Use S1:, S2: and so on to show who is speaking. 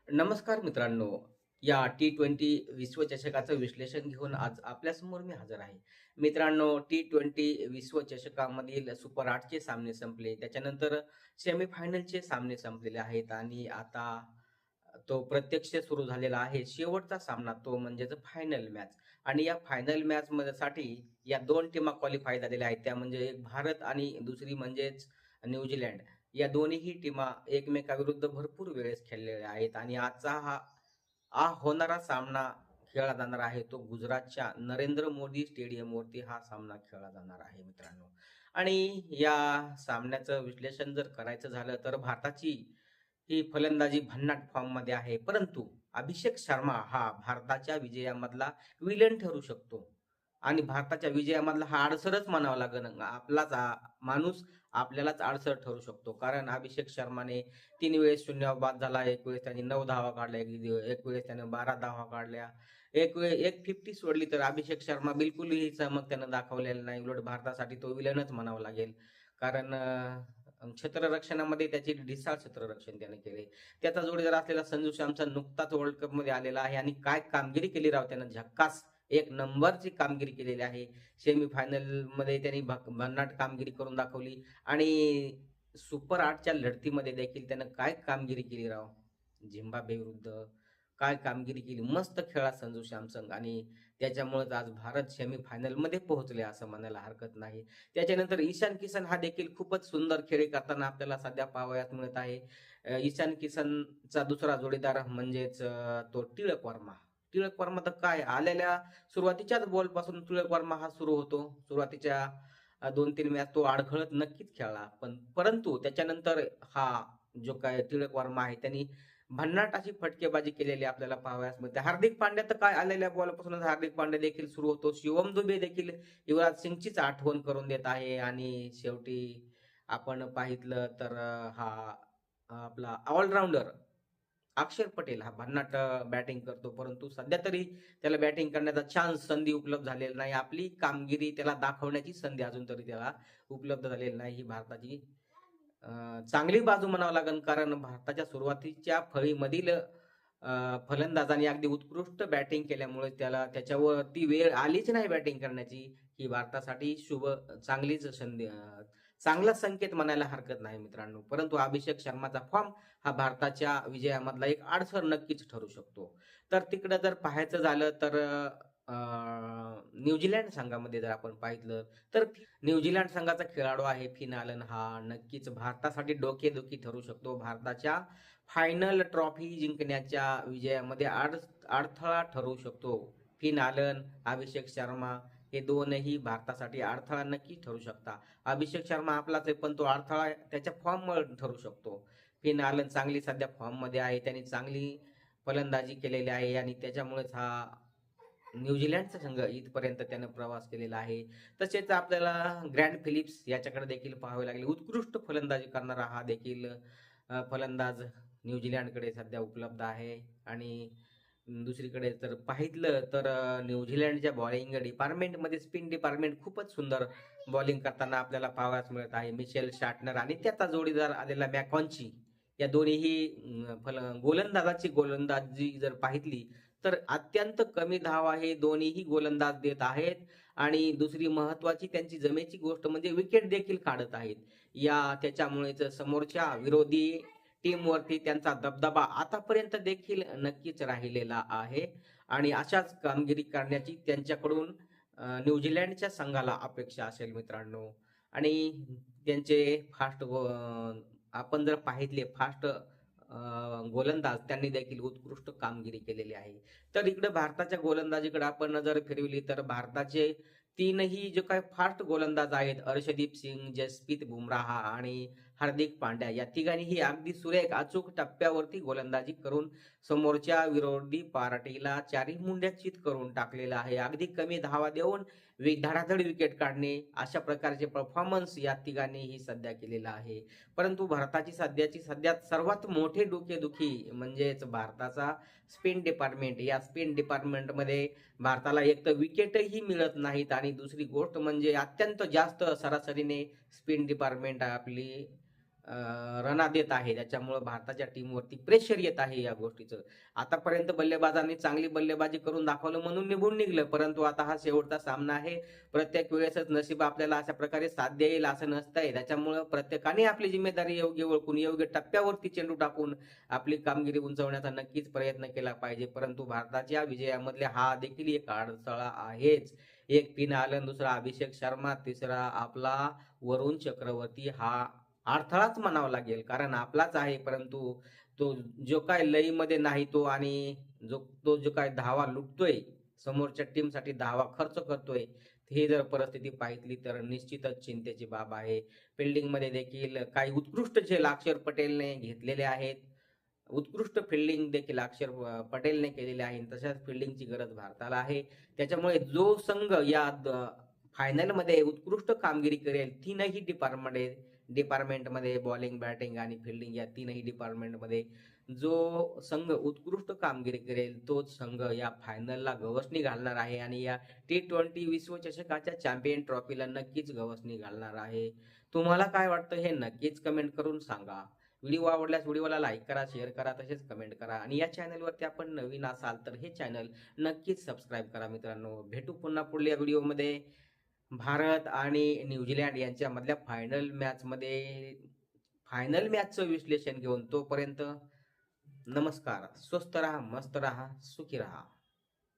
S1: नमस्कार मित्रांनो. या T20 विश्वचषकाचं विश्लेषण घेऊन आज आपल्यासमोर मी हजर आहे. मित्रांनो, T20 विश्वचषकामधील सुपर 8चे सामने संपले. त्याच्यानंतर सेमीफायनलचे सामने संपलेले आहेत आणि आता तो प्रत्यक्ष सुरू झालेला आहे. शेवटचा सामना तो म्हणजेच फायनल मॅच आणि या फायनल साठी या 2 टीमा क्वालिफाय झालेल्या आहेत. त्या म्हणजे एक भारत आणि दुसरी म्हणजेच न्यूझीलंड. या दोन्हीही टीमा एकमेकाविरुद्ध भरपूर वेळेस खेळलेल्या आहेत आणि आजचा हा हा होणारा सामना खेळला जाणार आहे तो गुजरातच्या नरेंद्र मोदी स्टेडियमवरती हा सामना खेळला जाणार आहे मित्रांनो. आणि या सामन्याचं विश्लेषण जर करायचं झालं तर भारताची ही फलंदाजी भन्नाट फॉर्ममध्ये आहे. परंतु अभिषेक शर्मा हा भारताच्या विजयामधला विलन ठरू शकतो. आणि भारताच्या विजयामधला हा अडसरच म्हणावा लागेल. माणूस आपल्यालाच अडसर ठरू शकतो. कारण अभिषेक शर्माने 3 वेळेस शून्यावर बाद झाला. एक वेळेस त्याने 9 धावा काढल्या. एक वेळेस त्याने 12 धावा काढल्या. एक 50 सोडली तर अभिषेक शर्मा बिलकुलही चमक त्यानं दाखवलेला नाही. उलट भारतासाठी तो विलनच म्हणावा लागेल. कारण क्षेत्ररक्षणामध्ये त्याची ढिसाळ क्षेत्ररक्षण त्याने केले. त्याचा जोडीदार असलेला संजू सॅमसन नुकताच वर्ल्ड कपमध्ये आलेला आहे आणि काय कामगिरी केली राव त्यानं झक्कास एक नंबरची कामगिरी केलेली आहे. सेमीफायनलमध्ये त्यांनी भन्नाट कामगिरी करून दाखवली आणि सुपर 8च्या लढतीमध्ये देखील त्यानं काय कामगिरी केली राव. झिम्बाब्वे विरुद्ध काय कामगिरी केली. मस्त खेळला संजू सॅमसन आणि त्याच्यामुळेच आज भारत सेमीफायनलमध्ये पोहोचले असं म्हणायला हरकत नाही. त्याच्यानंतर ईशान किसन हा देखील खूपच सुंदर खेळी करताना आपल्याला सध्या पाहावयास मिळत आहे. ईशान किसनचा दुसरा जोडीदार म्हणजेच तो टिळक वर्मा. टिळक वर्मा तर काय आलेल्या सुरुवातीच्याच बॉलपासून टिळक वर्मा हा सुरू होतो. सुरुवातीच्या 2-3 मॅच तो अडखळत नक्कीच खेळला. परंतु त्याच्यानंतर हा जो काय टिळक वर्मा आहे त्यांनी भन्नाट अशी फटकेबाजी केलेली आपल्याला पाहावयास मिळते. हार्दिक पांड्या तर काय आलेल्या बॉलपासूनच हार्दिक पांड्या देखील सुरू होतो. शिवम दुबे देखील युवराज सिंगचीच आठवण करून देत आहे आणि शेवटी आपण पाहितलं तर हा आपला ऑलराउंडर अक्षर पटेल हा भन्नाट बॅटिंग करतो. परंतु सध्या तरी त्याला बॅटिंग करण्याचा चान्स, संधी उपलब्ध झालेला नाही. आपली कामगिरी त्याला दाखवण्याची संधी अजून तरी त्याला उपलब्ध झालेली नाही. ही भारताची चांगली बाजू म्हणावं लागेल. कारण भारताच्या सुरुवातीच्या फळीमधील फलंदाजांनी अगदी उत्कृष्ट बॅटिंग केल्यामुळे त्याला त्याच्यावरती वेळ आलीच नाही बॅटिंग करण्याची. ही भारतासाठी चांगलीच संधी चांगला संकेत म्हणायला हरकत नाही मित्रांनो. परंतु अभिषेक शर्माचा फॉर्म हा भारताच्या विजयामधला एक अडसर नक्कीच ठरू शकतो. तर तिकडं जर पाहायचं झालं तर न्यूझीलंड संघामध्ये जर आपण पाहिलं तर न्यूझीलंड संघाचा खेळाडू आहे फिन आलन हा नक्कीच भारतासाठी डोकेदुखी ठरू शकतो. भारताच्या फायनल ट्रॉफी जिंकण्याच्या विजयामध्ये अडथळा ठरू शकतो. फिन आलन, अभिषेक शर्मा हे दोनही भारतासाठी अडथळा नक्की ठरू शकतात. अभिषेक शर्मा आपलाच आहे पण तो अडथळा त्याच्या फॉर्ममुळे ठरू शकतो. फिन आलन चांगली सध्या फॉर्ममध्ये आहे. त्यांनी चांगली फलंदाजी केलेली आहे आणि त्याच्यामुळेच हा न्यूझीलंडचा संघ इथपर्यंत त्यानं प्रवास केलेला आहे. तसेच आपल्याला ग्रँड फिलिप्स याच्याकडे देखील पाहावे लागेल. उत्कृष्ट फलंदाजी करणारा हा देखील फलंदाज न्यूझीलंडकडे सध्या उपलब्ध आहे आणि दुसरीकडे जर पाहितलं तर न्यूझीलंडच्या बॉलिंग डिपार्टमेंटमध्ये स्पिन डिपार्टमेंट खूपच सुंदर बॉलिंग करताना आपल्याला पाहावयास मिळत आहे. मिशेल शार्टनर आणि त्याचा जोडीदार आलेला मॅकॉन्ची या दोन्हीही गोलंदाजाची गोलंदाजी जर पाहितली तर अत्यंत कमी धावा हे दोन्हीही गोलंदाज देत आहेत आणि दुसरी महत्वाची त्यांची जमेची गोष्ट म्हणजे विकेट देखील काढत आहेत. त्याच्यामुळेच समोरच्या विरोधी टीमवरती त्यांचा दबदबा आतापर्यंत देखील नक्कीच राहिलेला आहे आणि अशाच कामगिरी करण्याची त्यांच्याकडून न्यूझीलंडच्या संघाला अपेक्षा असेल मित्रांनो. आणि त्यांचे आपण जर पाहितले फास्ट गोलंदाज त्यांनी देखील उत्कृष्ट कामगिरी केलेली आहे. तर इकडे भारताच्या गोलंदाजीकडे आपण नजर फिरवली तर भारताचे तीनही जे काही फास्ट गोलंदाज आहेत अर्शदीप सिंग, जसप्रीत बुमराह आणि हार्दिक पांड्या या तिघांनीही अगदी सुरेख अचूक टप्प्यावरती गोलंदाजी करून समोरच्या विरोधी पार्टीला चारी मुंड्या चित करून टाकलेला आहे. अगदी कमी धावा देऊन धडाधड विकेट काढणे अशा प्रकारचे परफॉर्मन्स या तिघांनीही सध्या केलेला आहे. परंतु भारताची सध्यात सर्वात मोठे डोकेदुखी म्हणजेच भारताचा स्पिन डिपार्टमेंट. या स्पिन डिपार्टमेंटमध्ये भारताला एक तर विकेटही मिळत नाहीत आणि दुसरी गोष्ट म्हणजे अत्यंत जास्त सरासरीने स्पिन डिपार्टमेंट आपली रना देत आहे. त्याच्यामुळं भारताच्या टीमवरती प्रेशर येत आहे या गोष्टीचं. आतापर्यंत बल्लेबाजांनी चांगली बल्लेबाजी करून दाखवलं म्हणून निघून निघलं. परंतु आता हा शेवटचा सामना आहे. प्रत्येक वेळेसच नशीब आपल्याला अशा प्रकारे साथ देईल असं नसतंय. त्याच्यामुळं प्रत्येकाने आपली जिम्मेदारी योग्य ओळखून, योग्य टप्प्यावरती चेंडू टाकून आपली कामगिरी उंचावण्याचा नक्कीच प्रयत्न केला पाहिजे. परंतु भारताच्या विजयामधले हा देखील एक अडथळा आहेच. एक पिन आलं, दुसरा अभिषेक शर्मा, तिसरा आपला वरुण चक्रवर्ती. हा अडथळाच म्हणावा लागेल, कारण आपलाच आहे. परंतु तो जो काय लयीमध्ये नाही तो, आणि जो काय धावा लुटतोय, समोरच्या टीमसाठी धावा खर्च करतोय, ही जर परिस्थिती पाहिली तर निश्चितच चिंतेची बाब आहे. फिल्डिंगमध्ये देखील काही उत्कृष्ट झेल अक्षर पटेलने घेतलेले आहेत. उत्कृष्ट फिल्डिंग देखील अक्षर पटेलने केलेली आहे. तशाच फिल्डिंगची गरज भारताला आहे. त्याच्यामुळे जो संघ या फायनलमध्ये उत्कृष्ट कामगिरी करेल, तीनही डिपार्टमेंटमध्ये बॉलिंग, बॅटिंग आणि फिल्डिंग या तीनही डिपार्टमेंटमध्ये जो संघ उत्कृष्ट कामगिरी करेल, तोच संघ या फायनलला गवसणी घालणार आहे आणि या T20 विश्वचषकाच्या चॅम्पियन ट्रॉफीला नक्कीच गवसणी घालणार आहे. तुम्हाला काय वाटतं हे नक्कीच कमेंट करून सांगा. व्हिडिओ आवडल्यास व्हिडिओला लाईक करा, शेअर करा, तसेच कमेंट करा आणि या चॅनलवरती आपण नवीन असाल तर हे चॅनल नक्कीच सबस्क्राईब करा मित्रांनो. भेटू पुन्हा पुढल्या व्हिडिओमध्ये. भारत आणि न्यूझीलंड यांच्यामधल्या फायनल मॅचचं विश्लेषण घेऊन. तोपर्यंत नमस्कार. स्वस्थ राहा, मस्त राहा, सुखी राहा.